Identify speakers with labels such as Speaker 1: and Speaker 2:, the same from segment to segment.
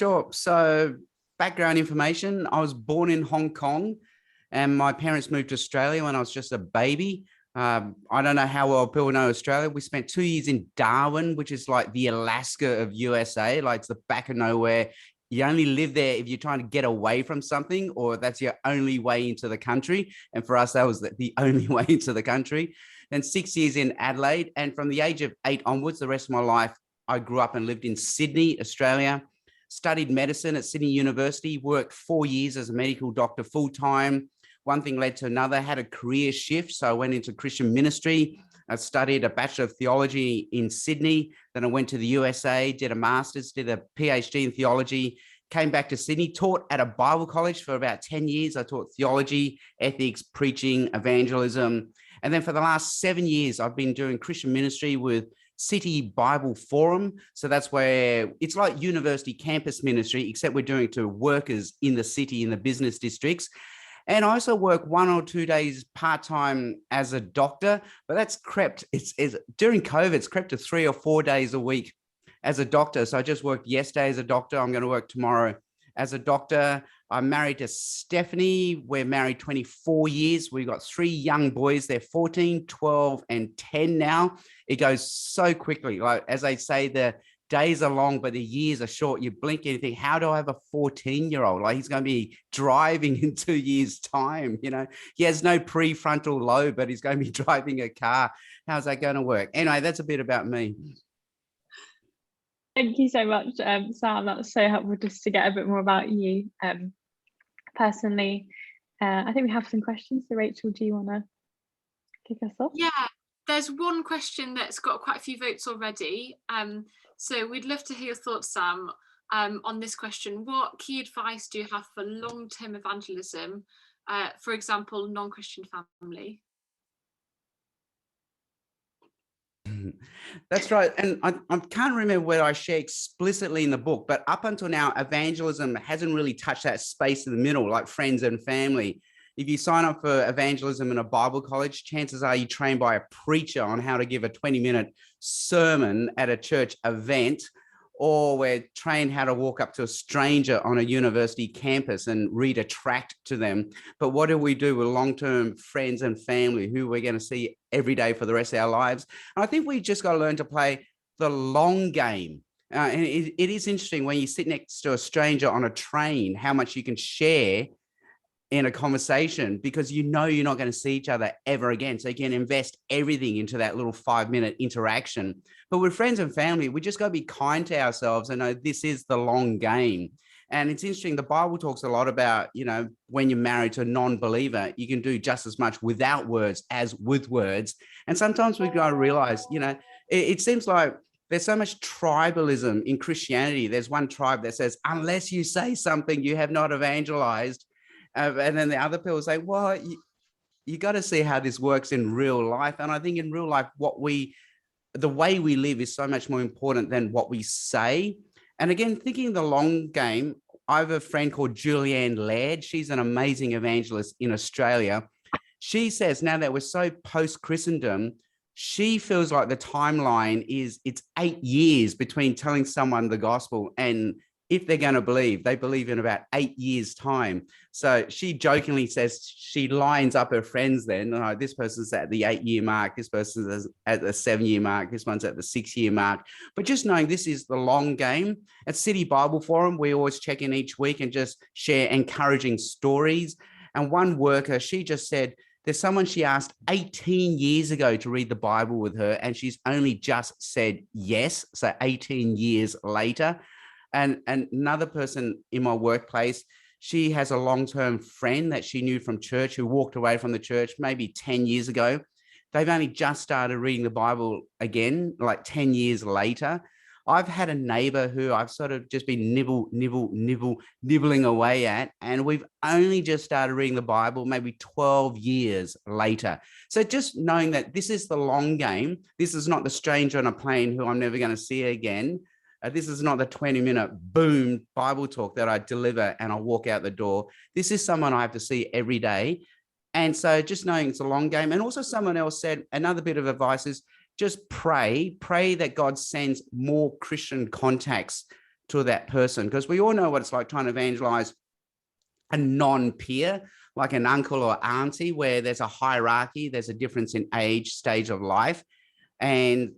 Speaker 1: Sure. So background information, I was born in Hong Kong and my parents moved to Australia when I was just a baby. I don't know how well people know Australia. We spent 2 years in Darwin, which is like the Alaska of USA. Like it's the back of nowhere. You only live there if you're trying to get away from something, or that's your only way into the country. And for us, that was the only way into the country. Then 6 years in Adelaide. And from the age of 8 onwards, the rest of my life, I grew up and lived in Sydney, Australia, studied medicine at Sydney University, worked 4 years as a medical doctor full-time. One thing led to another, had a career shift. So I went into Christian ministry. I studied a Bachelor of Theology in Sydney. Then I went to the USA, did a master's, did a PhD in theology, came back to Sydney, taught at a Bible college for about 10 years. I taught theology, ethics, preaching, evangelism. And then for the last 7 years, I've been doing Christian ministry with City Bible Forum. So that's where it's like university campus ministry, except we're doing it to workers in the city, in the business districts. And I also work 1 or 2 days part-time as a doctor, but that's crept. It's during COVID, it's crept to 3 or 4 days a week as a doctor. So I just worked yesterday as a doctor. I'm going to work tomorrow as a doctor. I'm married to Stephanie. We're married 24 years. We've got 3 young boys. They're 14, 12, and 10 now. It goes so quickly. Like, as they say, the days are long, but the years are short. You blink and you think, how do I have a 14-year-old? Like, he's going to be driving in 2 years' time. You know, he has no prefrontal lobe, but he's going to be driving a car. How's that going to work? Anyway, that's a bit about me.
Speaker 2: Thank you so much, Sam. That was so helpful just to get a bit more about you personally. I think we have some questions. So Rachel, do you want to kick us off?
Speaker 3: Yeah, there's one question that's got quite a few votes already. So we'd love to hear your thoughts, Sam, on this question. What key advice do you have for long-term evangelism, for example, non-Christian family?
Speaker 1: That's right. And I can't remember whether I share explicitly in the book, but up until now, evangelism hasn't really touched that space in the middle, like friends and family. If you sign up for evangelism in a Bible college, chances are you're trained by a preacher on how to give a 20-minute sermon at a church event, or we're trained how to walk up to a stranger on a university campus and read a tract to them. But what do we do with long-term friends and family who we're going to see every day for the rest of our lives? And I think we just got to learn to play the long game. And it is interesting when you sit next to a stranger on a train, how much you can share in a conversation, because you know you're not going to see each other ever again. So you can invest everything into that little 5-minute interaction. But with friends and family, we just got to be kind to ourselves and know this is the long game. And it's interesting, the Bible talks a lot about, you know, when you're married to a non-believer, you can do just as much without words as with words. And sometimes we've got to realize, you know, it seems like there's so much tribalism in Christianity. There's one tribe that says, unless you say something, you have not evangelized. And then the other people say, well, you got to see how this works in real life. And I think in real life, the way we live is so much more important than what we say. And again, thinking the long game, I have a friend called Julianne Laird. She's an amazing evangelist in Australia. She says now that we're so post-Christendom, she feels like the timeline is it's 8 years between telling someone the gospel and if they're going to believe, they believe in about 8 years' time. So she jokingly says she lines up her friends then. Oh, this person's at the 8-year mark. This person's at the 7-year mark. This one's at the 6-year mark. But just knowing this is the long game. At City Bible Forum, we always check in each week and just share encouraging stories. And one worker, she just said, there's someone she asked 18 years ago to read the Bible with her, and she's only just said yes. So 18 years later. And another person in my workplace, she has a long-term friend that she knew from church who walked away from the church maybe 10 years ago. They've only just started reading the Bible again, like 10 years later. I've had a neighbor who I've sort of just been nibbling away at, and we've only just started reading the Bible maybe 12 years later. So just knowing that this is the long game, this is not the stranger on a plane who I'm never going to see again. This is not the 20-minute boom Bible talk that I deliver and I walk out the door. This is someone I have to see every day. And so just knowing it's a long game. And also someone else said, another bit of advice is just pray that God sends more Christian contacts to that person, because we all know what it's like trying to evangelize a non-peer, like an uncle or auntie, where there's a hierarchy, there's a difference in age, stage of life. And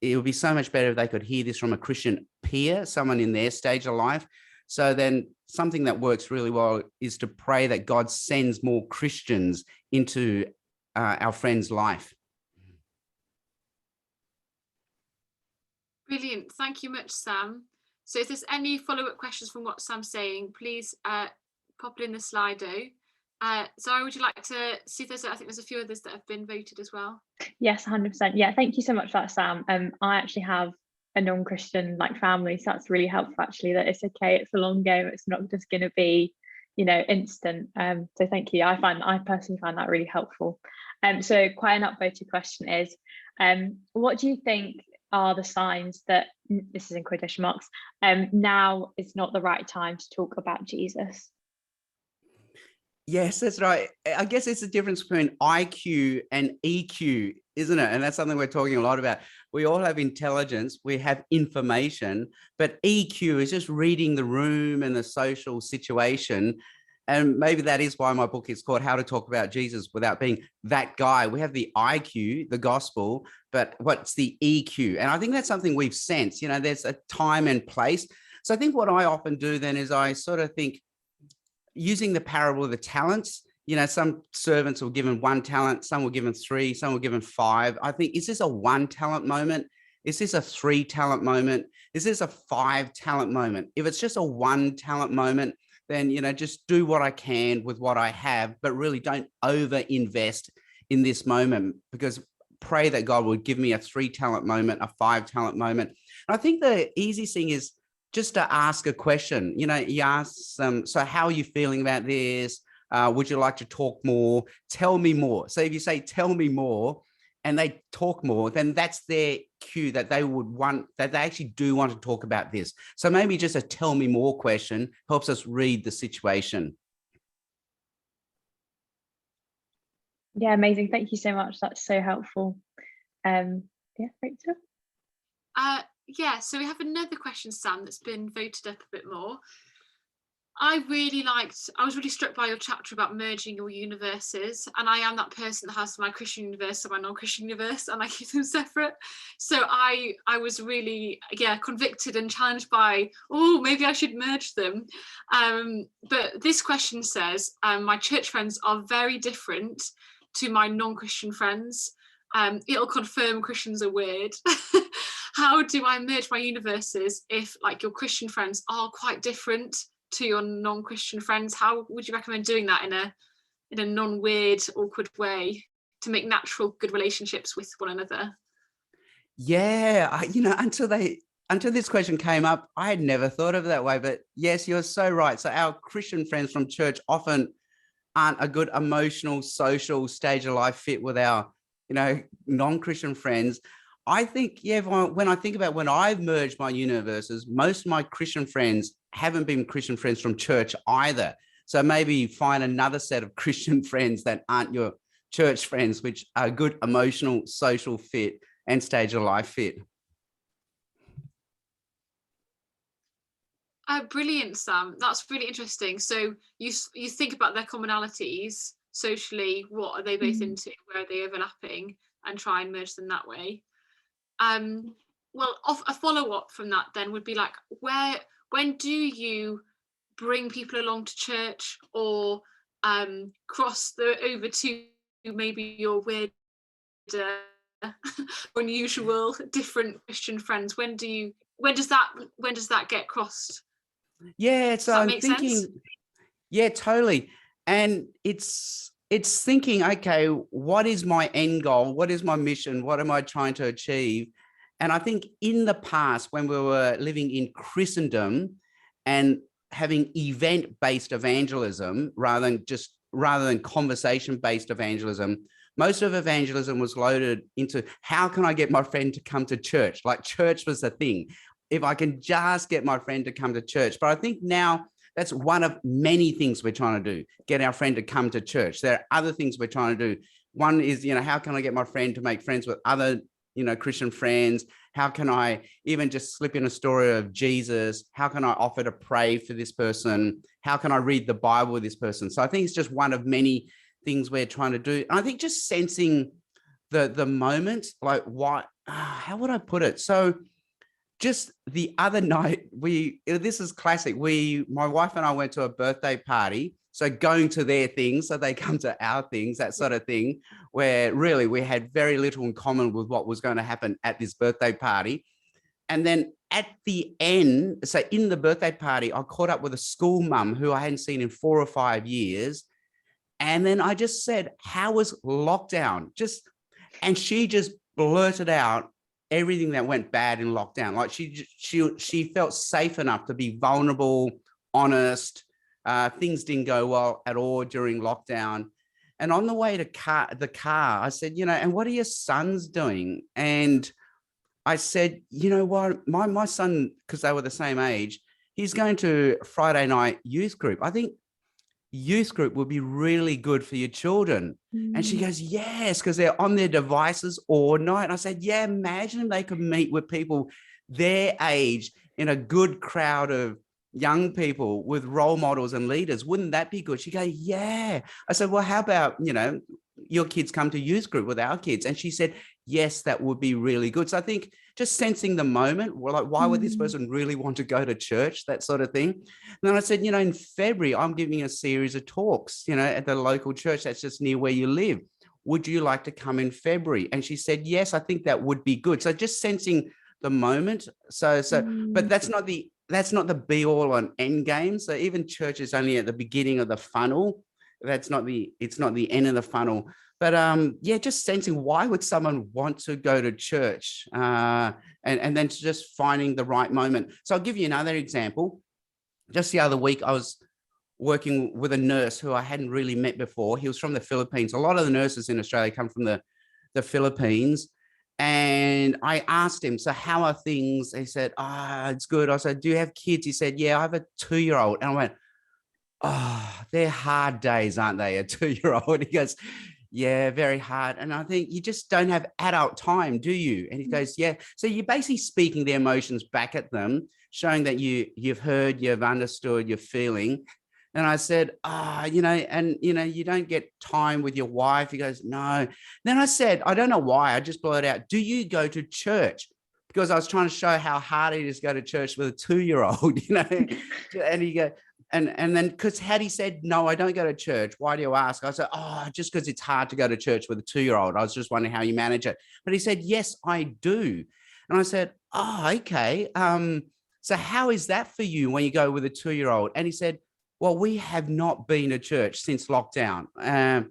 Speaker 1: it would be so much better if they could hear this from a Christian peer, someone in their stage of life. So then something that works really well is to pray that God sends more Christians into our friend's life.
Speaker 3: Brilliant. Thank you much, Sam. So if there's any follow-up questions from what Sam's saying, please pop it in the Slido. Zara, would you like to see if I think there's a few others that have been voted as well.
Speaker 2: Yes, 100%. Yeah, thank you so much for that, Sam. I actually have a non-Christian family, so that's really helpful actually, that it's okay, it's a long game, it's not just going to be instant. So thank you. I personally find that really helpful. So quite an upvoted question is, what do you think are the signs that, this is in quotation marks, now is not the right time to talk about Jesus?
Speaker 1: Yes, that's right. I guess it's the difference between IQ and EQ, isn't it? And that's something we're talking a lot about. We all have intelligence, we have information, but EQ is just reading the room and the social situation. And maybe that is why my book is called How to Talk About Jesus Without Being That Guy. We have the IQ, the gospel, but what's the EQ? And I think that's something we've sensed, there's a time and place. So I think what I often do then is I sort of think, using the parable of the talents, some servants were given 1 talent, some were given 3, some were given 5. I think, is this a 1 talent moment? Is this a 3 talent moment? Is this a 5 talent moment? If it's just a 1 talent moment, then, just do what I can with what I have, but really don't over invest in this moment, because pray that God will give me a 3 talent moment, a 5 talent moment. And I think the easiest thing is just to ask a question. You ask them, so how are you feeling about this? Would you like to talk more? Tell me more. So if you say, tell me more, and they talk more, then that's their cue that they actually do want to talk about this. So maybe just a tell me more question helps us read the situation.
Speaker 2: Yeah, amazing. Thank you so much. That's so helpful. Yeah, Rachel?
Speaker 3: Yeah, so we have another question, Sam, that's been voted up a bit more. I was really struck by your chapter about merging your universes, and I am that person that has my Christian universe and my non-Christian universe, and I keep them separate. So I was really convicted and challenged by, maybe I should merge them. But this question says, my church friends are very different to my non-Christian friends. It'll confirm Christians are weird. How do I merge my universes if your Christian friends are quite different to your non-Christian friends? How would you recommend doing that in a non-weird, awkward way to make natural, good relationships with one another?
Speaker 1: Yeah, until this question came up, I had never thought of it that way. But yes, you're so right. So our Christian friends from church often aren't a good emotional, social stage of life fit with our, non-Christian friends. I think, when I think about when I've merged my universes, most of my Christian friends haven't been Christian friends from church either. So maybe find another set of Christian friends that aren't your church friends, which are good emotional, social fit and stage of life fit.
Speaker 3: Brilliant, Sam. That's really interesting. So you think about their commonalities socially. What are they both into? Where are they overlapping? And try and merge them that way. Well, a follow-up from that then would be when do you bring people along to church, or cross over to maybe your weird, unusual, different Christian friends? When does that get crossed?
Speaker 1: Yeah, so I'm thinking,
Speaker 3: sense?
Speaker 1: Yeah, totally. And it's thinking, okay, what is my end goal? What is my mission? What am I trying to achieve? And I think in the past, when we were living in Christendom and having event-based evangelism rather than conversation-based evangelism, most of evangelism was loaded into, how can I get my friend to come to church? Like, church was the thing. If I can just get my friend to come to church. But I think now that's one of many things we're trying to do, get our friend to come to church. There are other things we're trying to do. One is, how can I get my friend to make friends with other, Christian friends? How can I even just slip in a story of Jesus? How can I offer to pray for this person? How can I read the Bible with this person? So I think it's just one of many things we're trying to do. And I think just sensing the moment, like what, how would I put it? So just the other night, this is classic. My wife and I went to a birthday party. So going to their things, so they come to our things, that sort of thing, where really we had very little in common with what was going to happen at this birthday party. And then at the end, so in the birthday party, I caught up with a school mum who I hadn't seen in 4 or 5 years. And then I just said, how was lockdown? And she just blurted out everything that went bad in lockdown. Like she felt safe enough to be vulnerable, honest. Things didn't go well at all during lockdown. And on the way to the car, I said, and what are your sons doing? And I said, you know what, my son, because they were the same age, he's going to Friday night youth group. I think youth group would be really good for your children. And she goes, yes, because they're on their devices all night. And I said, yeah, imagine if they could meet with people their age in a good crowd of young people with role models and leaders. Wouldn't that be good? She goes, yeah. I said, well, how about, your kids come to youth group with our kids? And she said, yes, that would be really good. So I think just sensing the moment, like, why would this person really want to go to church? That sort of thing. And then I said, in February, I'm giving a series of talks, at the local church that's just near where you live. Would you like to come in February? And she said, yes, I think that would be good. So just sensing the moment. But that's not the be all and end game. So even church is only at the beginning of the funnel. It's not the end of the funnel. But just sensing, why would someone want to go to church? And then just finding the right moment. So I'll give you another example. Just the other week, I was working with a nurse who I hadn't really met before. He was from the Philippines. A lot of the nurses in Australia come from the Philippines. And I asked him, so how are things? He said, it's good. I said, do you have kids? He said, yeah, I have a 2-year-old. And I went, they're hard days, aren't they? A 2-year-old. He goes, yeah, very hard. And I think you just don't have adult time, do you? And he goes, yeah. So you're basically speaking their emotions back at them, showing that you've heard, you've understood, you're feeling. And I said, you don't get time with your wife. He goes, no. Then I said, I don't know why, I just blurted out, do you go to church? Because I was trying to show how hard it is to go to church with a 2-year-old, and he goes, and then because Hattie said, no, I don't go to church. Why do you ask? I said, just because it's hard to go to church with a 2-year-old. I was just wondering how you manage it. But he said, yes, I do. And I said, okay. So how is that for you when you go with a 2-year-old? And he said, well, we have not been to church since lockdown. And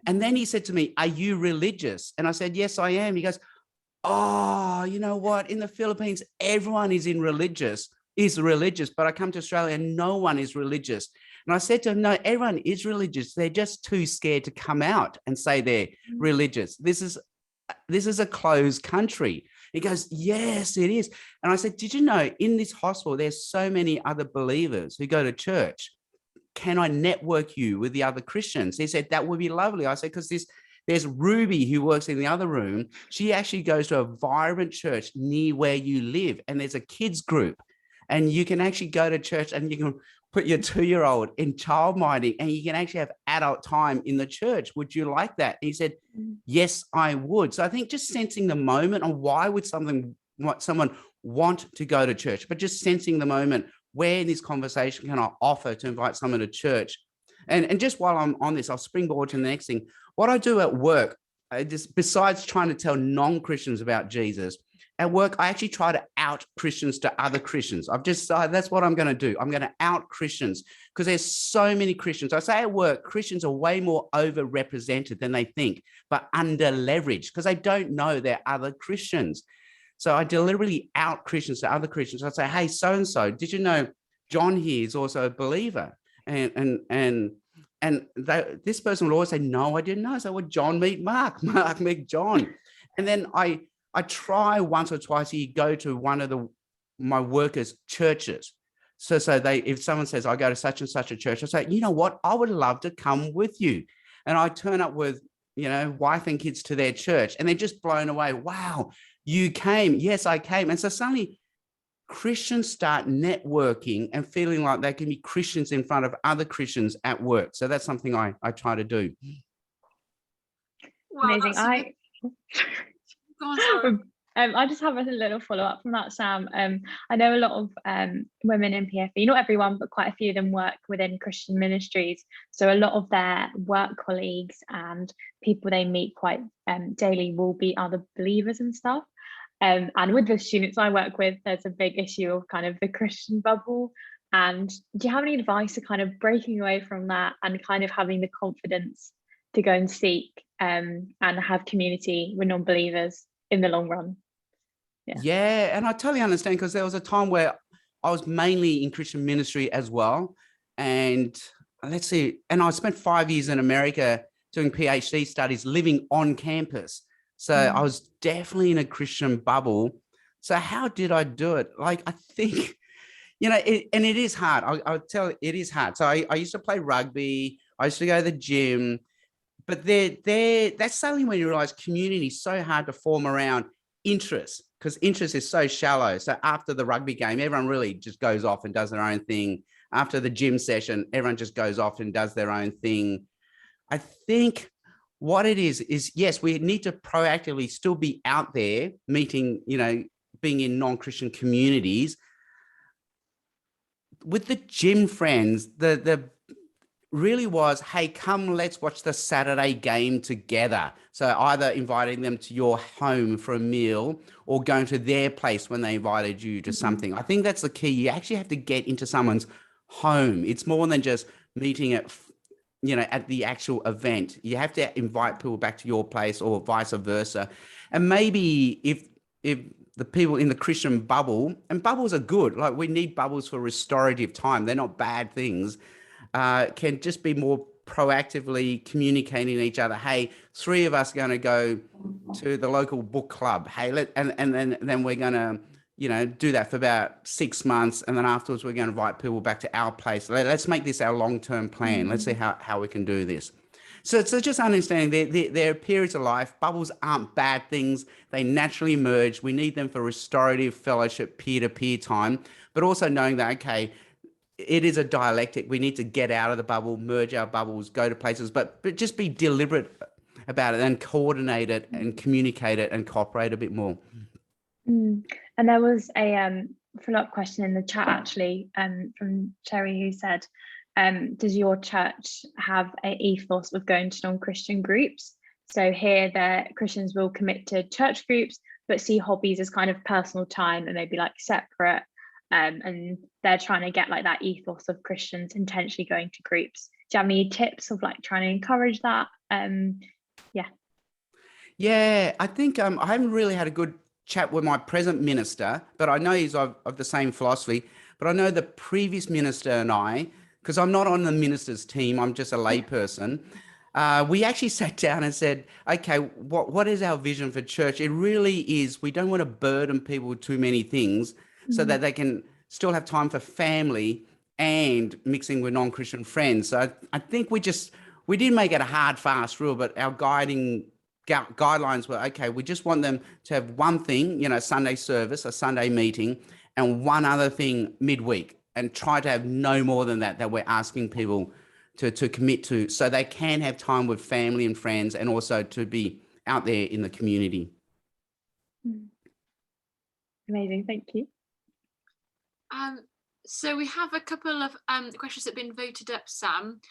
Speaker 1: then he said to me, are you religious? And I said, yes, I am. He goes, you know what? In the Philippines, everyone is religious, but I come to Australia and no one is religious. And I said to him, no, everyone is religious. They're just too scared to come out and say they're religious. This is a closed country. He goes, yes, it is. And I said, did you know in this hospital, there's so many other believers who go to church. Can I network you with the other Christians? He said, that would be lovely. I said, because there's Ruby who works in the other room. She actually goes to a vibrant church near where you live. And there's a kids group. And you can actually go to church and you can put your 2-year-old in childminding and you can actually have adult time in the church. Would you like that? And he said, yes, I would. So I think just sensing the moment on why would someone want to go to church, but just sensing the moment, where in this conversation can I offer to invite someone to church? And just while I'm on this, I'll springboard to the next thing. What I do at work, besides trying to tell non-Christians about Jesus, at work, I actually try to out Christians to other Christians. I've just decided that's what I'm going to do. I'm going to out Christians because there's so many Christians. I say at work, Christians are way more overrepresented than they think, but under leveraged because they don't know they're other Christians. So I deliberately out Christians to other Christians. I say, hey, so-and-so, did you know John here is also a believer? And this person would always say, no, I didn't know. So would John meet Mark? Mark meet John. And then I try once or twice a year go to one of my workers' churches. So if someone says, I go to such and such a church, I say, you know what? I would love to come with you. And I turn up with, wife and kids to their church and they're just blown away. Wow, You came. Yes, I came. And so suddenly Christians start networking and feeling like they can be Christians in front of other Christians at work. So that's something I try to do.
Speaker 3: Wow,
Speaker 2: Amazing.
Speaker 3: Go on, sorry.
Speaker 2: I just have a little follow-up from that, Sam. I know a lot of women in PfE, not everyone, but quite a few of them work within Christian ministries. So a lot of their work colleagues and people they meet quite daily will be other believers and stuff. And with the students I work with, there's a big issue of kind of the Christian bubble. And do you have any advice to kind of breaking away from that and kind of having the confidence to go and seek and have community with non-believers in the long run?
Speaker 1: Yeah, and I totally understand, because there was a time where I was mainly in Christian ministry as well. And let's see, and I spent 5 years in America doing PhD studies, living on campus. So I was definitely in a Christian bubble. So how did I do it? Like, I think, you know, and it is hard. I'll tell you, it is hard. So I used to play rugby. I used to go to the gym. But that's suddenly when you realize community is so hard to form around interest, because interest is so shallow. So after the rugby game, everyone really just goes off and does their own thing. After the gym session, everyone just goes off and does their own thing. I think what it is yes, we need to proactively still be out there meeting, you know, being in non-Christian communities. With the gym friends, the really was, hey, come, let's watch the Saturday game together. So either inviting them to your home for a meal or going to their place when they invited you to something. I think that's the key. You actually have to get into someone's home. It's more than just meeting at, you know, at the actual event. You have to invite people back to your place or vice versa. And maybe if the people in the Christian bubble, and bubbles are good, like we need bubbles for restorative time. They're not bad things. Can just be more proactively communicating to each other. Hey, 3 of us are going to go to the local book club. Hey, and then we're going to, you know, do that for about 6 months, and then afterwards we're going to invite people back to our place. Let's make this our long-term plan. Let's see how we can do this. So just understanding there are periods of life. Bubbles aren't bad things. They naturally emerge. We need them for restorative fellowship, peer-to-peer time, but also knowing that, okay, it is a dialectic. We need to get out of the bubble, merge our bubbles, go to places, but just be deliberate about it and coordinate it and communicate it and cooperate a bit more.
Speaker 2: And there was a follow-up question in the chat actually from Cherry, who said, does your church have an ethos with going to non-Christian groups? So here the Christians will commit to church groups, but see hobbies as kind of personal time and maybe like separate. And they're trying to get like that ethos of Christians intentionally going to groups. Do you have any tips of like trying to encourage that?
Speaker 1: Yeah, I think I haven't really had a good chat with my present minister, but I know he's of the same philosophy. But I know the previous minister and I, because I'm not on the minister's team, I'm just a layperson. We actually sat down and said, okay, what is our vision for church? It really is, we don't want to burden people with too many things, so that they can still have time for family and mixing with non-Christian friends. So I think we didn't make it a hard, fast rule, but our guidelines were, okay, we just want them to have one thing, you know, Sunday service, a Sunday meeting, and one other thing midweek, and try to have no more than that we're asking people to commit to, so they can have time with family and friends, and also to be out there in the community.
Speaker 2: Amazing, thank you.
Speaker 3: So we have a couple of questions that have been voted up, Sam.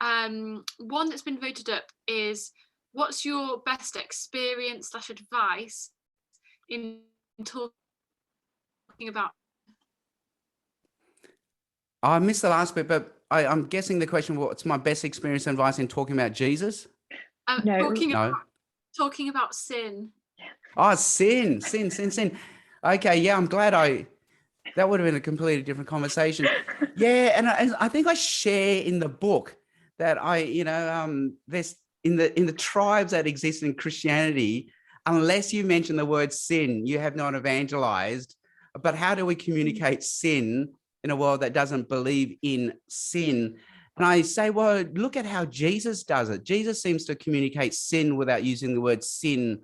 Speaker 3: One that's been voted up is, what's your best experience / advice in talking about?
Speaker 1: I missed the last bit, but I'm guessing the question, what's my best experience and advice in talking about Jesus?
Speaker 2: No.
Speaker 3: Talking about sin.
Speaker 1: Oh, sin. Okay, yeah, I'm glad that would have been a completely different conversation. Yeah, and I think I share in the book that there's in the tribes that exist in Christianity, unless you mention the word sin, you have not evangelized. But how do we communicate sin in a world that doesn't believe in sin? And I say, well, look at how Jesus does it. Jesus seems to communicate sin without using the word sin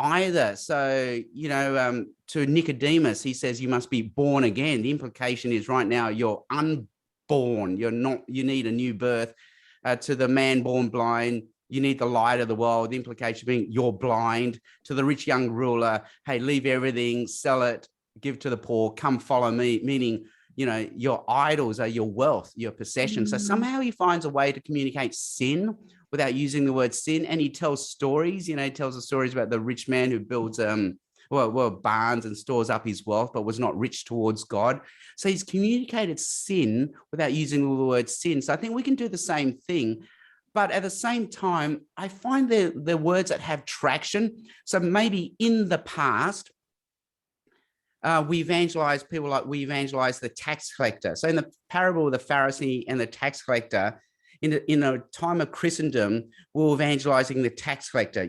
Speaker 1: either. So, to Nicodemus, he says you must be born again. The implication is right now you're unborn. You're not, you need a new birth. To the man born blind, you need the light of the world. The implication being you're blind. To the rich young ruler, hey, leave everything, sell it, give to the poor, come follow me, meaning, your idols are your wealth, your possessions. So somehow he finds a way to communicate sin without using the word sin. And he tells stories, he tells the stories about the rich man who builds barns and stores up his wealth, but was not rich towards God. So he's communicated sin without using the word sin. So I think we can do the same thing. But at the same time, I find the words that have traction. So maybe in the past, we evangelize people like we evangelize the tax collector. So in the parable of the Pharisee and the tax collector, in a time of Christendom, we're evangelizing the tax collector.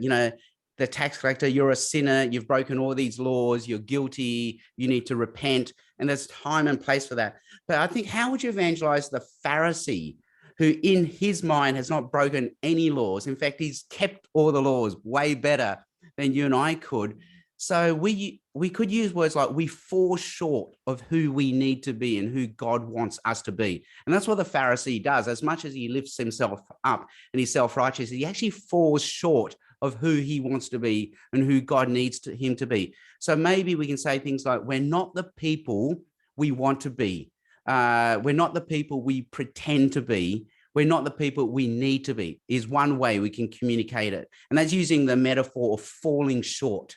Speaker 1: The tax collector, you're a sinner, you've broken all these laws, you're guilty, you need to repent. And there's time and place for that. But I think, how would you evangelize the Pharisee who in his mind has not broken any laws? In fact, he's kept all the laws way better than you and I could. So we could use words like we fall short of who we need to be and who God wants us to be. And that's what the Pharisee does. As much as he lifts himself up and he's self-righteous, he actually falls short of who he wants to be and who God needs him to be. So maybe we can say things like, we're not the people we want to be. We're not the people we pretend to be. We're not the people we need to be, is one way we can communicate it. And that's using the metaphor of falling short.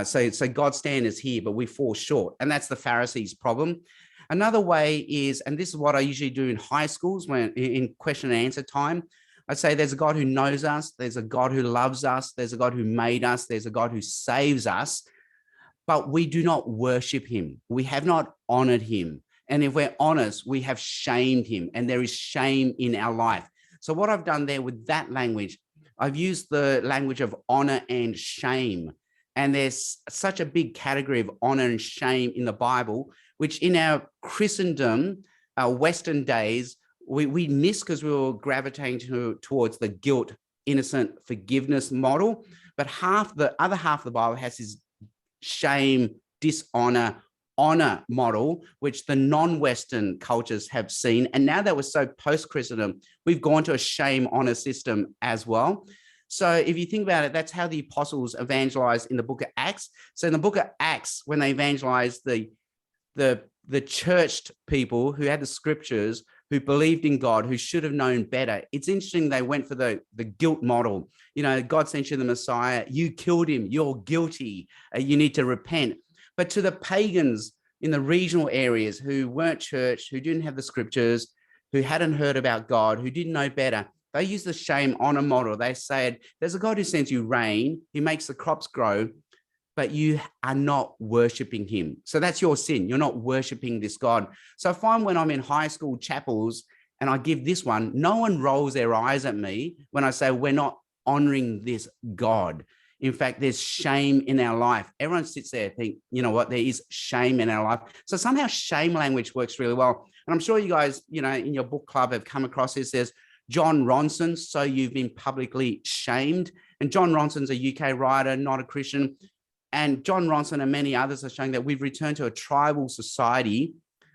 Speaker 1: So God's stand is here, but we fall short. And that's the Pharisees' problem. Another way is, and this is what I usually do in high schools when in question and answer time, I say there's a God who knows us, there's a God who loves us, there's a God who made us, there's a God who saves us, but we do not worship him. We have not honored him. And if we're honest, we have shamed him, and there is shame in our life. So what I've done there with that language, I've used the language of honor and shame. And there's such a big category of honor and shame in the Bible, which in our Christendom, our Western days, we miss because we were gravitating towards the guilt, innocent forgiveness model. But the other half of the Bible has this shame, dishonor, honor model, which the non-Western cultures have seen. And now that we're so post-Christendom, we've gone to a shame honor system as well. So if you think about it, that's how the apostles evangelized in the book of Acts. So in the book of Acts, when they evangelized the churched people who had the scriptures, who believed in God, who should have known better, it's interesting they went for the guilt model. God sent you the Messiah, you killed him, you're guilty, you need to repent. But to the pagans in the regional areas who weren't church, who didn't have the scriptures, who hadn't heard about God, who didn't know better, they use the shame honor model. They said, there's a God who sends you rain, he makes the crops grow, but you are not worshiping him. So that's your sin. You're not worshiping this God. So I find when I'm in high school chapels and I give this one, no one rolls their eyes at me when I say we're not honoring this God. In fact, there's shame in our life. Everyone sits there and think, you know what, there is shame in our life. So somehow shame language works really well. And I'm sure you guys, in your book club have come across this. There's John Ronson, So You've Been Publicly Shamed. And John Ronson's a UK writer, not a Christian. And John Ronson and many others are showing that we've returned to a tribal society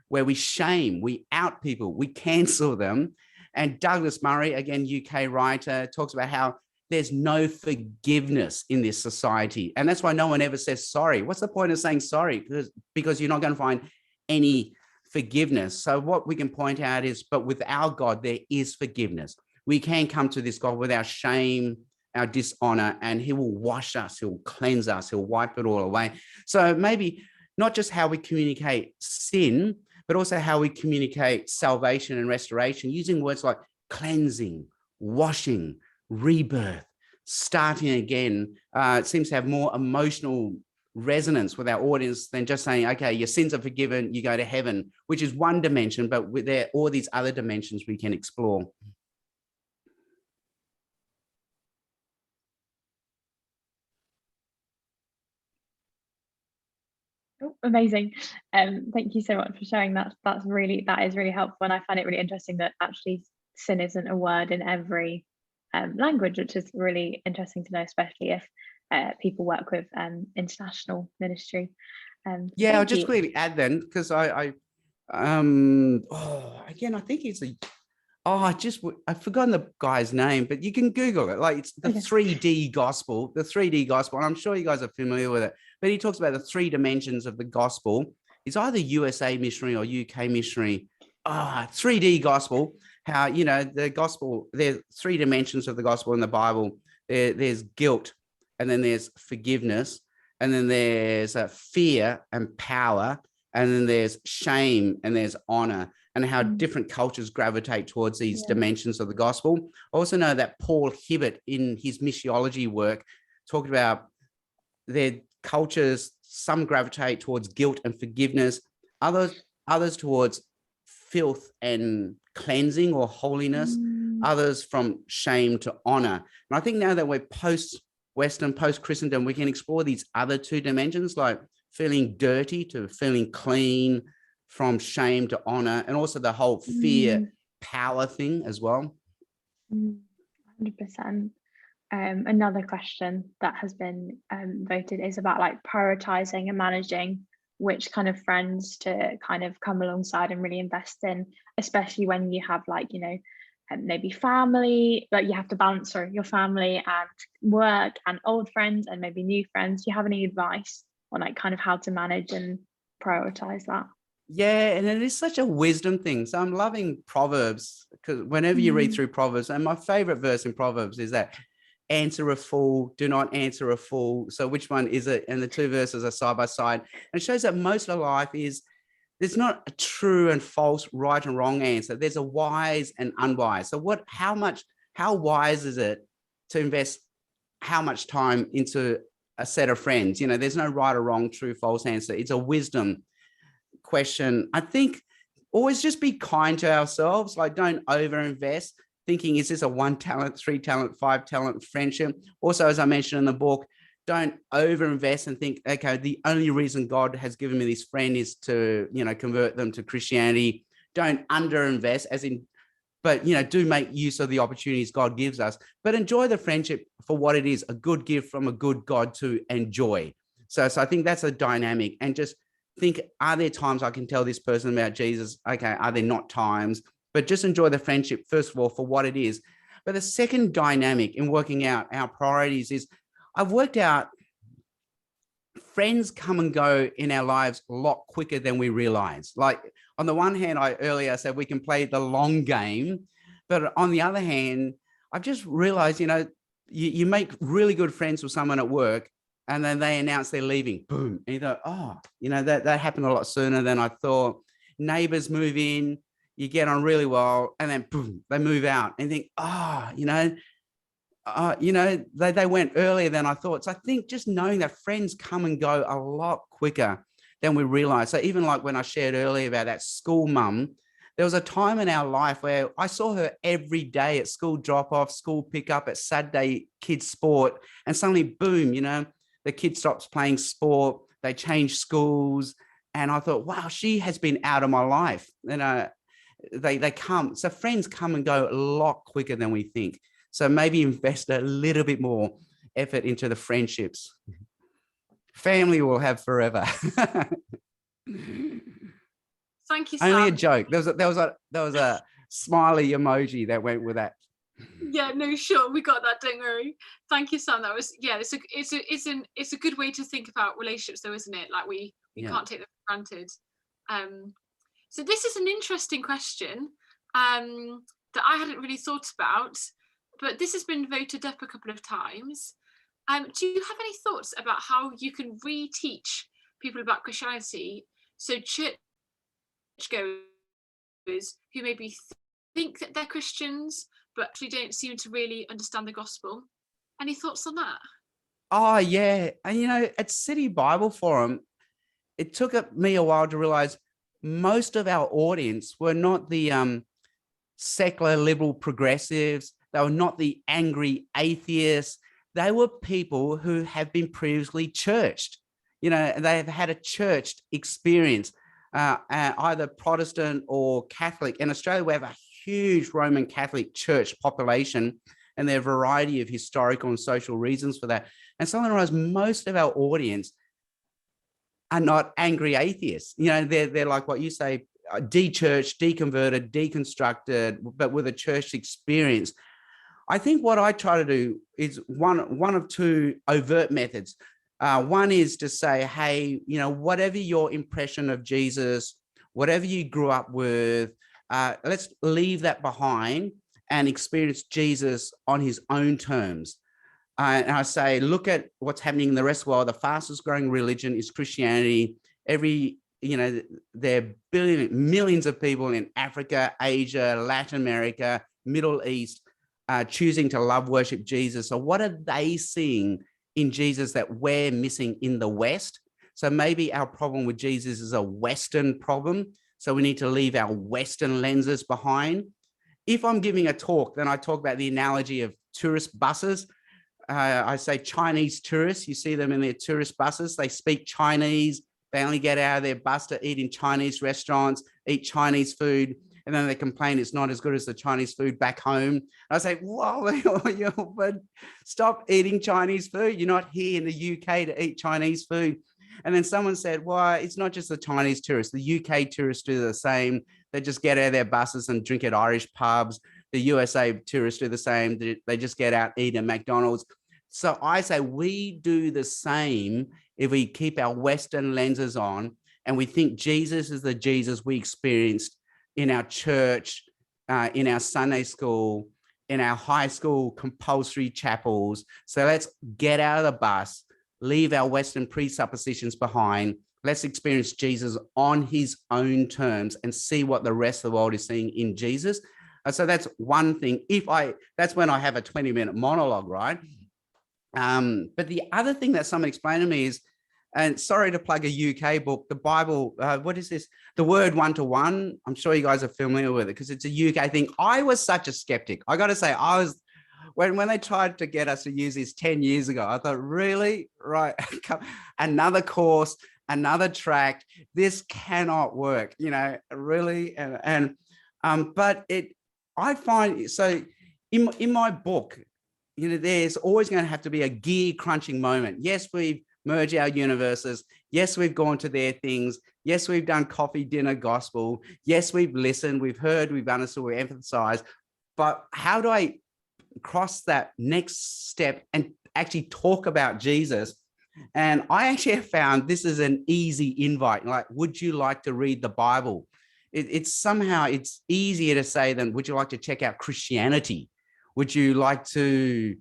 Speaker 1: where we shame, we out people, we cancel them. And Douglas Murray, again, UK writer, talks about how there's no forgiveness in this society. And that's why no one ever says sorry. What's the point of saying sorry? Because you're not going to find any forgiveness. So what we can point out is, but with our God, there is forgiveness. We can come to this God with our shame, our dishonor, and he will wash us, he'll cleanse us, he'll wipe it all away. So maybe not just how we communicate sin, but also how we communicate salvation and restoration, using words like cleansing, washing, rebirth, starting again. It seems to have more emotional resonance with our audience than just saying, okay, your sins are forgiven, you go to heaven, which is one dimension, but there are all these other dimensions we can explore.
Speaker 2: Oh, amazing. Thank you so much for sharing that. That is really helpful. And I find it really interesting that actually sin isn't a word in every language, which is really interesting to know, especially if people work with international ministry.
Speaker 1: Yeah, I'll just
Speaker 2: you.
Speaker 1: quickly add then, because again, I think it's I've forgotten the guy's name, but you can Google it. Like, it's the 3D gospel, and I'm sure you guys are familiar with it. But he talks about the 3 dimensions of the gospel. It's either USA missionary or UK missionary. 3D gospel. How, you know, the gospel, there's 3 dimensions of the gospel in the Bible. There's guilt, and then there's forgiveness, and then there's fear and power, and then there's shame, and there's honor, and how different cultures gravitate towards these dimensions of the gospel. I also know that Paul Hibbert, in his missiology work, talked about their cultures, some gravitate towards guilt and forgiveness, others towards filth and cleansing or holiness, others from shame to honor. And I think now that we're post-Western, post-Christendom, we can explore these other 2 dimensions, like feeling dirty to feeling clean, from shame to honor, and also the whole fear power thing as well.
Speaker 2: 100%. Another question that has been voted is about like prioritizing and managing which kind of friends to kind of come alongside and really invest in, especially when you have, like, you know, maybe family, like you have to balance your family and work and old friends and maybe new friends. Do you have any advice on like kind of how to manage and prioritize that?
Speaker 1: Yeah, and it is such a wisdom thing. So I'm loving Proverbs, because whenever you read through Proverbs, and my favorite verse in Proverbs is that answer a fool, do not answer a fool. So which one is it? And the 2 verses are side by side. And it shows that most of life is, there's not a true and false, right and wrong answer. There's a wise and unwise. So how wise is it to invest how much time into a set of friends? You know, there's no right or wrong, true, false answer. It's a wisdom question. I think always just be kind to ourselves. Like, don't overinvest thinking, is this a 1 talent, 3 talent, 5 talent friendship? Also, as I mentioned in the book, don't overinvest and think, okay, the only reason God has given me this friend is to, you know, convert them to Christianity. Don't underinvest, but, you know, do make use of the opportunities God gives us, but enjoy the friendship for what it is, a good gift from a good God to enjoy. So I think that's a dynamic, and just think, are there times I can tell this person about Jesus? Okay, are there not times? But just enjoy the friendship, first of all, for what it is. But the second dynamic in working out our priorities is, I've worked out friends come and go in our lives a lot quicker than we realize. Like, on the one hand, I earlier said we can play the long game, but on the other hand, I've just realized, you know, you make really good friends with someone at work, and then they announce they're leaving, boom. And you go, oh, you know, that happened a lot sooner than I thought. Neighbors move in, you get on really well, and then boom, they move out, and you think, they went earlier than I thought. So I think just knowing that friends come and go a lot quicker than we realize. So even like when I shared earlier about that school mum, there was a time in our life where I saw her every day at school drop-off, school pickup, at Saturday kids sport, and suddenly, boom, you know, the kid stops playing sport, they change schools, and I thought, wow, she has been out of my life. And they come. So friends come and go a lot quicker than we think. So maybe invest a little bit more effort into the friendships. Family will have forever.
Speaker 3: Thank you, Sam.
Speaker 1: Only a joke. There was a smiley emoji that went with that.
Speaker 3: Yeah, no, sure, we got that. Don't worry. Thank you, Sam. That was, yeah. It's a good way to think about relationships, though, isn't it? Like we can't take them for granted. So this is an interesting question that I hadn't really thought about, but this has been voted up a couple of times. Do you have any thoughts about how you can reteach people about Christianity, so churchgoers who maybe think that they're Christians but actually don't seem to really understand the gospel? Any thoughts on that?
Speaker 1: Oh, yeah. And, you know, at City Bible Forum, it took me a while to realize most of our audience were not the secular liberal progressives. They were not the angry atheists. They were people who have been previously churched. You know, they have had a churched experience, either Protestant or Catholic. In Australia, we have a huge Roman Catholic church population, and there are a variety of historical and social reasons for that. And suddenly I realized most of our audience are not angry atheists. You know, they're like what you say, de-churched, deconverted, deconstructed, but with a church experience. I think what I try to do is one of two overt methods. One is to say, hey, you know, whatever your impression of Jesus, whatever you grew up with, let's leave that behind and experience Jesus on his own terms. And I say, look at what's happening in the rest of the world. The fastest growing religion is Christianity. There are millions of people in Africa, Asia, Latin America, Middle East, choosing to love, worship Jesus. So what are they seeing in Jesus that we're missing in the West? So maybe our problem with Jesus is a Western problem. So we need to leave our Western lenses behind. If I'm giving a talk, then I talk about the analogy of tourist buses. I say Chinese tourists, you see them in their tourist buses, they speak Chinese, they only get out of their bus to eat in Chinese restaurants, eat Chinese food, and then they complain it's not as good as the Chinese food back home. And I say, whoa, but stop eating Chinese food. You're not here in the UK to eat Chinese food. And then someone said, well, it's not just the Chinese tourists. The UK tourists do the same. They just get out of their buses and drink at Irish pubs. The USA tourists do the same. They just get out, eat at McDonald's. So I say we do the same if we keep our Western lenses on and we think Jesus is the Jesus we experienced in our church, in our Sunday school, in our high school compulsory chapels. So let's get out of the bus, leave our Western presuppositions behind. Let's experience Jesus on his own terms and see what the rest of the world is seeing in Jesus. So that's one thing. That's when I have a 20-minute monologue, right? But the other thing that someone explained to me is, and sorry to plug a UK book, the Bible, what is this? The Word One-to-One. I'm sure you guys are familiar with it because it's a UK thing. I was such a skeptic. I got to say, when they tried to get us to use this 10 years ago, I thought, really? Right. Another course, another tract. This cannot work, you know, really. But I find, so in my book, you know, there's always going to have to be a gear crunching moment. Yes, we've merged our universes. Yes, we've gone to their things. Yes, we've done coffee, dinner, gospel. Yes, we've listened, we've heard, we've understood, we've emphasized. But how do I cross that next step and actually talk about Jesus? And I actually have found this is an easy invite. Like, would you like to read the Bible? It's easier to say than, would you like to check out Christianity? Would you like to,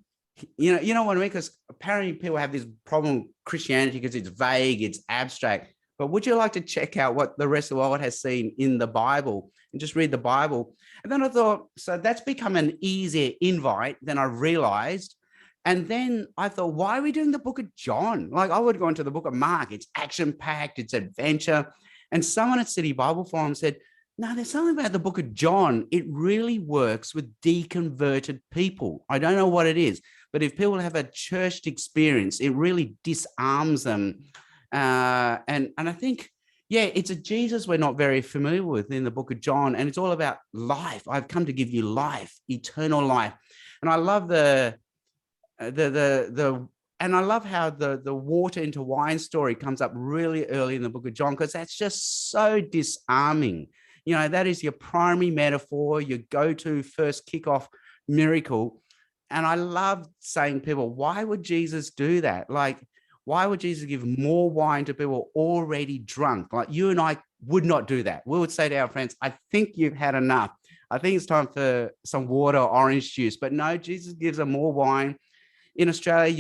Speaker 1: you know what I mean? Because apparently people have this problem with Christianity because it's vague, it's abstract. But would you like to check out what the rest of the world has seen in the Bible and just read the Bible? And then I thought, so that's become an easier invite than I realized. And then I thought, why are we doing the book of John? Like, I would go into the book of Mark. It's action-packed, it's adventure. And someone at City Bible Forum said, no, there's something about the book of John. It really works with deconverted people. I don't know what it is, but if people have a church experience, it really disarms them. And I think, yeah, it's a Jesus we're not very familiar with in the book of John. And it's all about life. I've come to give you life, eternal life. And I love and I love how the water into wine story comes up really early in the book of John, because that's just so disarming. You know, that is your primary metaphor, your go-to first kickoff miracle. And I love saying to people, why would Jesus do that? Like, why would Jesus give more wine to people already drunk? Like, you and I would not do that. We would say to our friends, I think you've had enough. I think it's time for some water or orange juice. But no, Jesus gives them more wine. In Australia,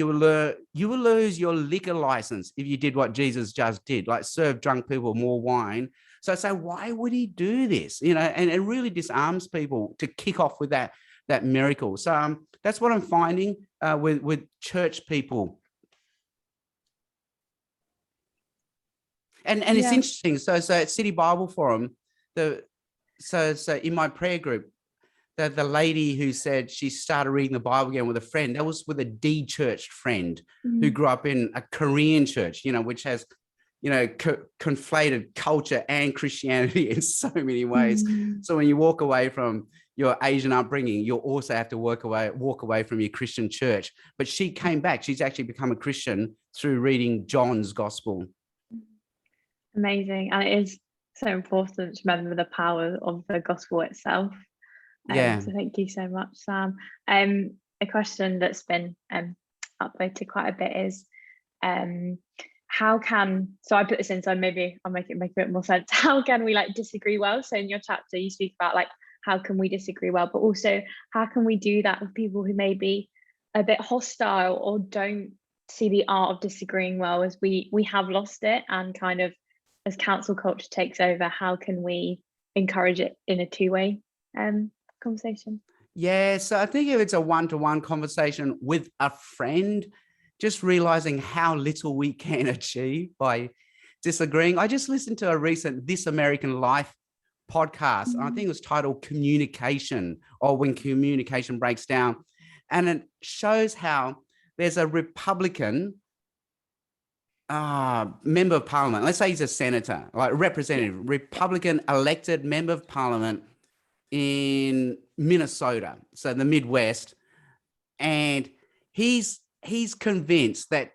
Speaker 1: you will lose your liquor license if you did what Jesus just did, like serve drunk people more wine. So I say, why would he do this? You know, and it really disarms people to kick off with that miracle. So that's what I'm finding with church people. And it's interesting. So at City Bible Forum, so in my prayer group, the lady who said she started reading the Bible again with a friend, that was with a de-churched friend who grew up in a Korean church, you know, which has, you know, conflated culture and Christianity in so many ways. So when you walk away from, your Asian upbringing, you'll also have to walk away from your Christian church. But she came back. She's actually become a Christian through reading John's gospel.
Speaker 2: Amazing. And it is so important to remember the power of the gospel itself. So thank you so much, Sam. A question that's been upvoted quite a bit is, how can, so I put this in, so maybe I'll make it a bit more sense. How can we like disagree well? So in your chapter, you speak about like, how can we disagree well, but also how can we do that with people who may be a bit hostile or don't see the art of disagreeing well, as we have lost it, and kind of as cancel culture takes over, how can we encourage it in a two-way conversation?
Speaker 1: Yeah, so I think if it's a one-to-one conversation with a friend, just realizing how little we can achieve by disagreeing. I just listened to a recent This American Life podcast, and I think it was titled Communication, or When Communication Breaks Down. And it shows how there's a Republican member of parliament. Let's say he's a senator, like representative, Republican elected member of parliament in Minnesota, so the Midwest. And he's convinced that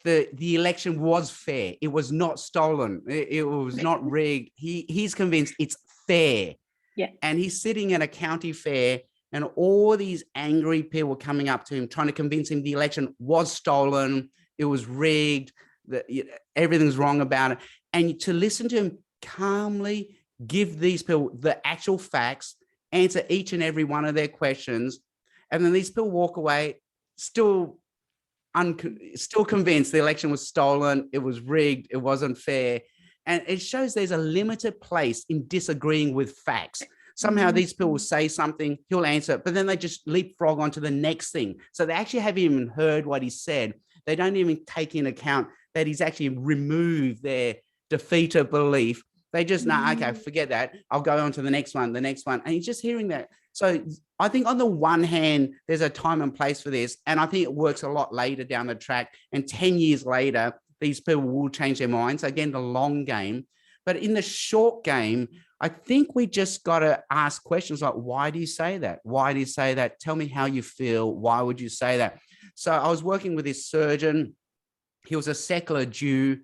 Speaker 1: the election was fair. It was not stolen. It was not rigged. He's convinced it's fair.
Speaker 2: Yeah.
Speaker 1: And he's sitting at a county fair, and all these angry people coming up to him, trying to convince him the election was stolen, it was rigged, that everything's wrong about it. And to listen to him calmly give these people the actual facts, answer each and every one of their questions, and then these people walk away still convinced the election was stolen, it was rigged, it wasn't fair. And it shows there's a limited place in disagreeing with facts. Somehow these people will say something, he'll answer it, but then they just leapfrog onto the next thing. So they actually haven't even heard what he said. They don't even take into account that he's actually removed their defeated belief. They just, okay, forget that. I'll go on to the next one. And he's just hearing that. So I think on the one hand, there's a time and place for this. And I think it works a lot later down the track. And 10 years later, these people will change their minds. Again, the long game. But in the short game, I think we just got to ask questions like, why do you say that? Why do you say that? Tell me how you feel. Why would you say that? So I was working with this surgeon. He was a secular Jew,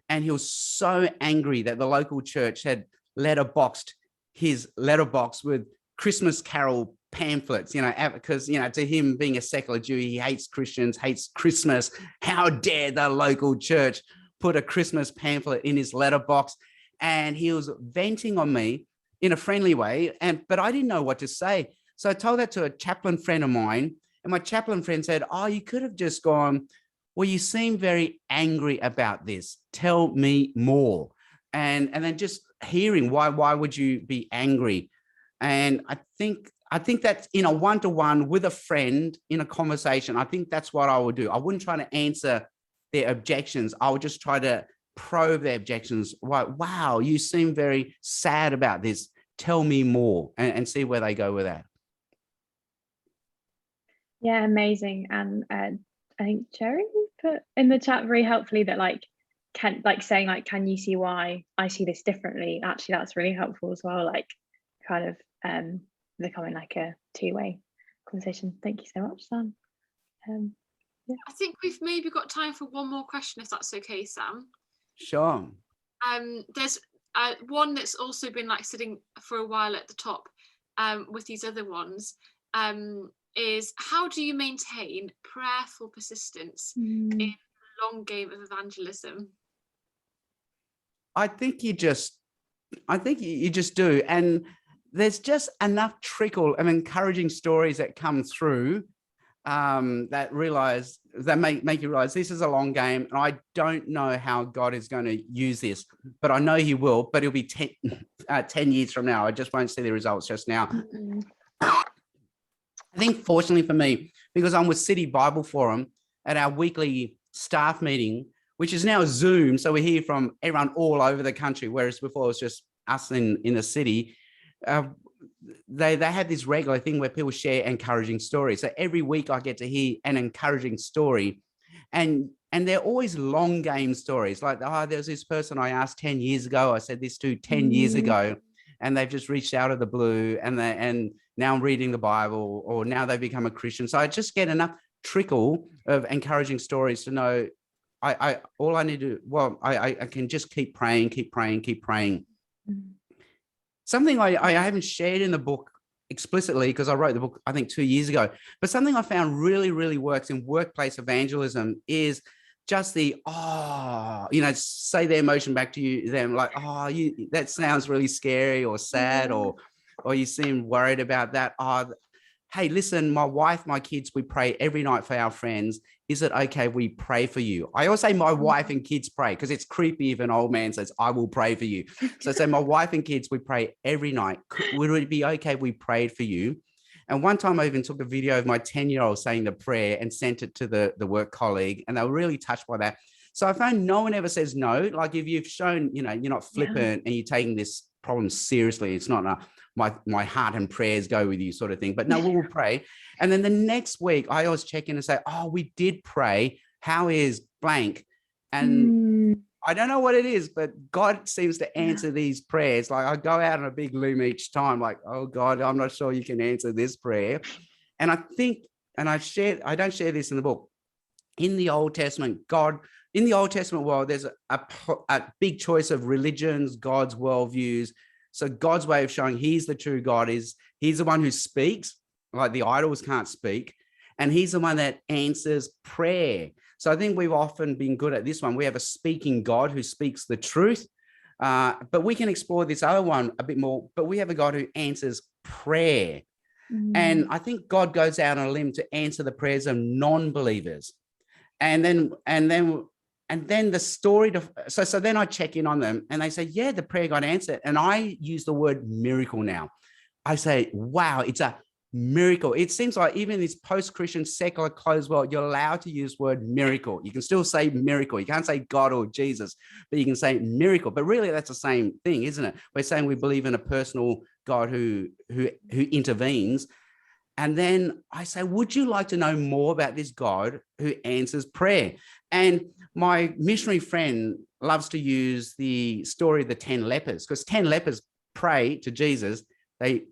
Speaker 1: and he was so angry that the local church had letterboxed his letterbox with Christmas Carol pamphlets, because, to him, being a secular Jew, he hates Christians, hates Christmas. How dare the local church put a Christmas pamphlet in his letterbox? And he was venting on me in a friendly way, but I didn't know what to say. So I told that to a chaplain friend of mine, and my chaplain friend said, oh, you could have just gone, well, you seem very angry about this. Tell me more. And then just hearing why would you be angry? And I think that's in a one-to-one with a friend in a conversation. I think that's what I would do. I wouldn't try to answer their objections. I would just try to probe their objections. Wow, you seem very sad about this. Tell me more, and see where they go with that.
Speaker 2: Yeah, amazing. And I think Cherry put in the chat very helpfully that can you see why I see this differently? Actually, that's really helpful as well. Like kind of becoming like a two-way conversation. Thank you so much, Sam. Yeah.
Speaker 3: I think we've maybe got time for one more question, if that's okay, Sam.
Speaker 1: Sure.
Speaker 3: There's one that's also been like sitting for a while at the top with these other ones, is how do you maintain prayerful persistence in the long game of evangelism?
Speaker 1: I think you just do. And there's just enough trickle of encouraging stories that come through that make you realize this is a long game, and I don't know how God is going to use this, but I know he will. But it'll be 10 years from now. I just won't see the results just now. I think fortunately for me, because I'm with City Bible Forum at our weekly staff meeting, which is now Zoom, so we hear from everyone all over the country, whereas before it was just us in the city. They had this regular thing where people share encouraging stories. So every week I get to hear an encouraging story, and they're always long game stories. Like, there's this person I asked 10 years ago. I said this to 10 years ago, and they've just reached out of the blue, and now I'm reading the Bible, or now they've become a Christian. So I just get enough trickle of encouraging stories to know all I need to, well, I can just keep praying. Something I haven't shared in the book explicitly, because I wrote the book, I think 2 years ago, but something I found really, really works in workplace evangelism is just the, say their emotion back to you, them like, that sounds really scary or sad, or you seem worried about that. Hey, listen, my wife, my kids, we pray every night for our friends. Is it okay we pray for you? I always say my wife and kids pray, because it's creepy if an old man says, I will pray for you. So I say my wife and kids, we pray every night. Would it be okay if we prayed for you? And one time I even took a video of my 10-year-old saying the prayer and sent it to the work colleague, and they were really touched by that. So I found no one ever says no. Like if you've shown, you're not flippant and you're taking this problem seriously, it's not my heart and prayers go with you sort of thing, but no, we'll pray. And then the next week I always check in and say, we did pray. How is blank? And I don't know what it is, but God seems to answer these prayers. Like I go out on a big limb each time, like, oh God, I'm not sure you can answer this prayer. And I think, and I don't share this in the book, in the Old Testament, in the Old Testament world, there's a big choice of religions, God's worldviews. So God's way of showing he's the true God is he's the one who speaks, like the idols can't speak. And he's the one that answers prayer. So I think we've often been good at this one. We have a speaking God who speaks the truth, but we can explore this other one a bit more, but we have a God who answers prayer. And I think God goes out on a limb to answer the prayers of non-believers. And then the story so then I check in on them and they say, yeah, the prayer got answered. And I use the word miracle now. I say, wow, it's a miracle. It seems like even in this post-Christian secular closed world, you're allowed to use the word miracle. You can still say miracle. You can't say God or Jesus, but you can say miracle. But really that's the same thing, isn't it? We're saying we believe in a personal God who intervenes. And then I say, would you like to know more about this God who answers prayer? And my missionary friend loves to use the story of the 10 lepers, because 10 lepers pray to Jesus.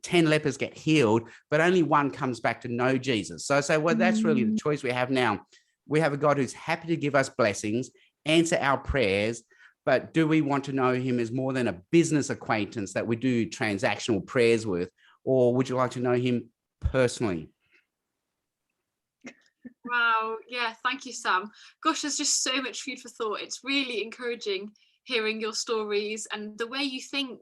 Speaker 1: 10 lepers get healed, but only one comes back to know Jesus. So I say, well, that's really the choice we have now. We have a God who's happy to give us blessings, answer our prayers, but do we want to know him as more than a business acquaintance that we do transactional prayers with, or would you like to know him personally?
Speaker 3: Wow, yeah, thank you, Sam. Gosh, there's just so much food for thought. It's really encouraging hearing your stories, and the way you think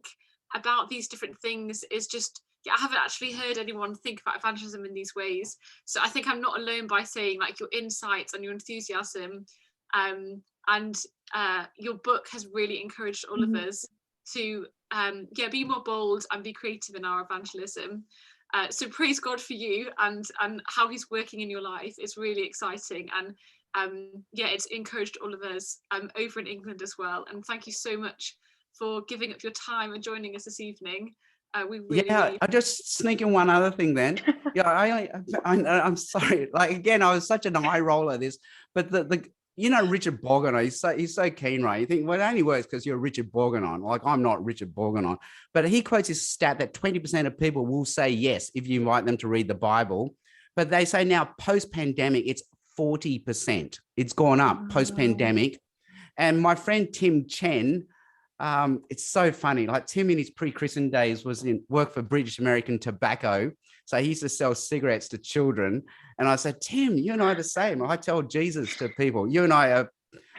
Speaker 3: about these different things is just, I haven't actually heard anyone think about evangelism in these ways. So I think I'm not alone by saying like your insights and your enthusiasm and your book has really encouraged all of us to be more bold and be creative in our evangelism. So praise God for you and how he's working in your life. It's really exciting, and it's encouraged all of us over in England as well. And thank you so much for giving up your time and joining us this evening. We really,
Speaker 1: I just sneak in one other thing then. I'm sorry. Like again, I was such an eye roller at this, but Richard Borgonon, he's so keen, right? You think, well, it only works because you're Richard Borgonon. Like I'm not Richard Borgonon, but he quotes his stat that 20% of people will say yes if you invite them to read the Bible, but they say now post-pandemic it's 40%. It's gone up post-pandemic. And my friend Tim Chen, it's so funny. Like Tim in his pre-Christian days worked for British American Tobacco. So he used to sell cigarettes to children. And I said, Tim, you and I are the same. I tell Jesus to people. You and I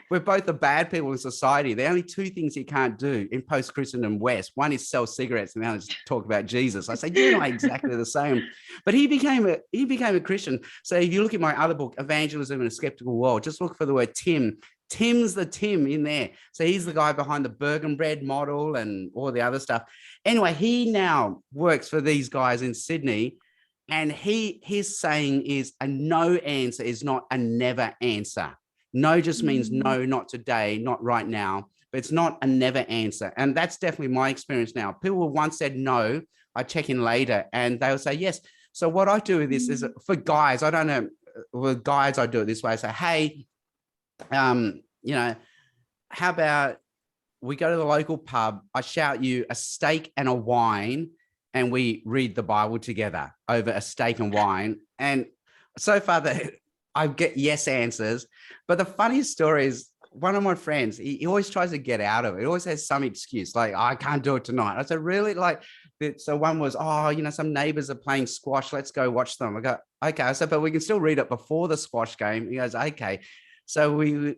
Speaker 1: we're both the bad people in society. There are only two things you can't do in post-Christendom West. One is sell cigarettes, and the other is talk about Jesus. I say, you and I are exactly the same. But he became a Christian. So if you look at my other book, Evangelism in a Skeptical World, just look for the word Tim. Tim's the Tim in there. So he's the guy behind the Bergen bread model and all the other stuff. Anyway, he now works for these guys in Sydney, and his saying is a no answer is not a never answer. No just means no, not today, not right now, but it's not a never answer. And that's definitely my experience now. People once said no, I check in later and they'll say yes. So what I do with this is for guys, I don't know, with guys, I do it this way. I say, hey, how about we go to the local pub. I shout you a steak and a wine, and we read the Bible together over a steak and wine. And so far I get yes answers. But the funniest story is one of my friends, he always tries to get out of it. He always has some excuse, like, I can't do it tonight. I said, really? Like, so one was, some neighbors are playing squash. Let's go watch them. I go, okay. I said, but we can still read it before the squash game. He goes, okay. So we've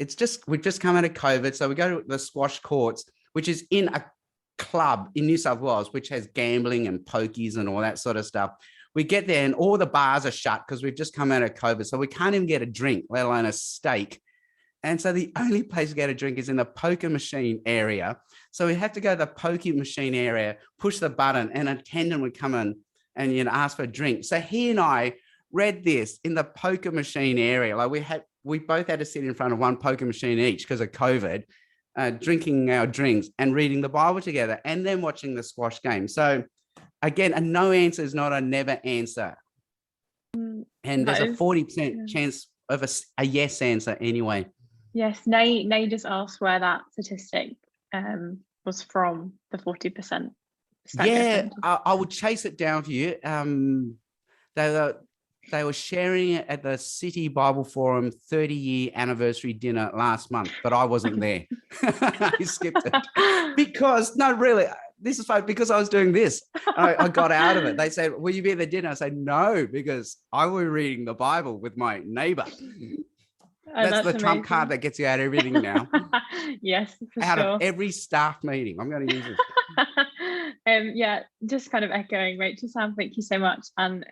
Speaker 1: just come out of COVID. So we go to the squash courts, which is in a club in New South Wales, which has gambling and pokies and all that sort of stuff. We get there and all the bars are shut because we've just come out of COVID. So we can't even get a drink, let alone a steak. And so the only place to get a drink is in the poker machine area. So we have to go to the poker machine area, push the button, and an attendant would come in and ask for a drink. So he and I read this in the poker machine area. Like we both had to sit in front of one poker machine each because of COVID, drinking our drinks and reading the Bible together, and then watching the squash game. So again, a no answer is not a never answer. And there's a 40% chance of a yes answer anyway.
Speaker 2: Yes, Nay just asked where that statistic was from, the 40%.
Speaker 1: Yeah, I would chase it down for you. They were sharing it at the City Bible Forum 30-year anniversary dinner last month, but I wasn't there. I skipped it because, no, really, this is fine, because I was doing this. I got out of it. They said, will you be at the dinner? I said, no, because I was reading the Bible with my neighbor. That's the trump card that gets you out of everything now.
Speaker 2: Yes, for
Speaker 1: out
Speaker 2: sure.
Speaker 1: of every staff meeting. I'm going to use this.
Speaker 2: Yeah, just kind of echoing Rachel, Sam, thank you so much. And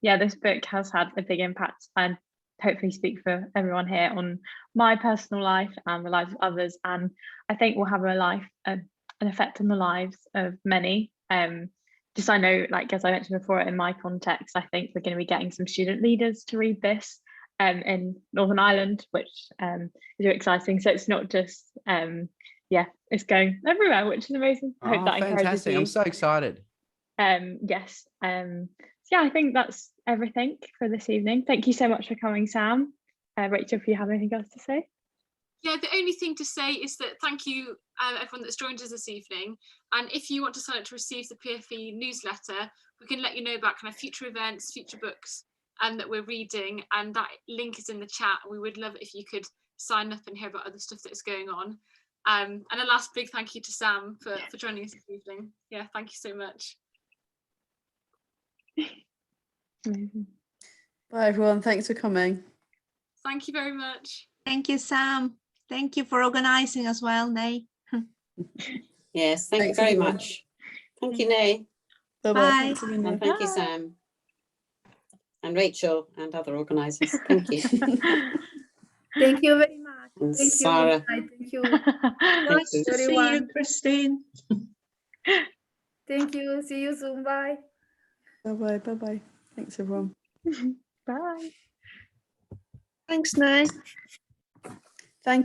Speaker 2: yeah, this book has had a big impact, and hopefully speak for everyone here on my personal life and the lives of others. And I think will have an effect on the lives of many. Just, I know, like, as I mentioned before, in my context, I think we're going to be getting some student leaders to read this in Northern Ireland, which is really exciting. So it's not just, it's going everywhere, which is amazing. I hope that encourages you.
Speaker 1: I'm so excited.
Speaker 2: Yes. So yeah, I think that's everything for this evening. Thank you so much for coming, Sam. Rachel, if you have anything else to say.
Speaker 3: Yeah, the only thing to say is that thank you everyone that's joined us this evening. And if you want to sign up to receive the PfE newsletter, we can let you know about kind of future events, future books that we're reading, and that link is in the chat. We would love it if you could sign up and hear about other stuff that's going on. And a last big thank you to Sam for joining us this evening. Yeah, thank you so much.
Speaker 2: Amazing.
Speaker 4: Bye everyone, thanks for coming.
Speaker 3: Thank you very much.
Speaker 5: Thank you, Sam. Thank you for organising as well, Nay.
Speaker 6: Yes, thank you very much. Thank you, Nay.
Speaker 5: Bye.
Speaker 6: And thank you, Sam. And Rachel and other organisers. Thank you.
Speaker 7: Thank you very much.
Speaker 6: And
Speaker 7: Thank
Speaker 6: Sarah.
Speaker 7: you. Thank you.
Speaker 5: Nice to see you,
Speaker 7: everyone.
Speaker 5: Christine.
Speaker 7: Thank you. See you soon. Bye.
Speaker 4: Bye-bye, bye-bye. Thanks everyone.
Speaker 2: Bye.
Speaker 5: Thanks, Nay.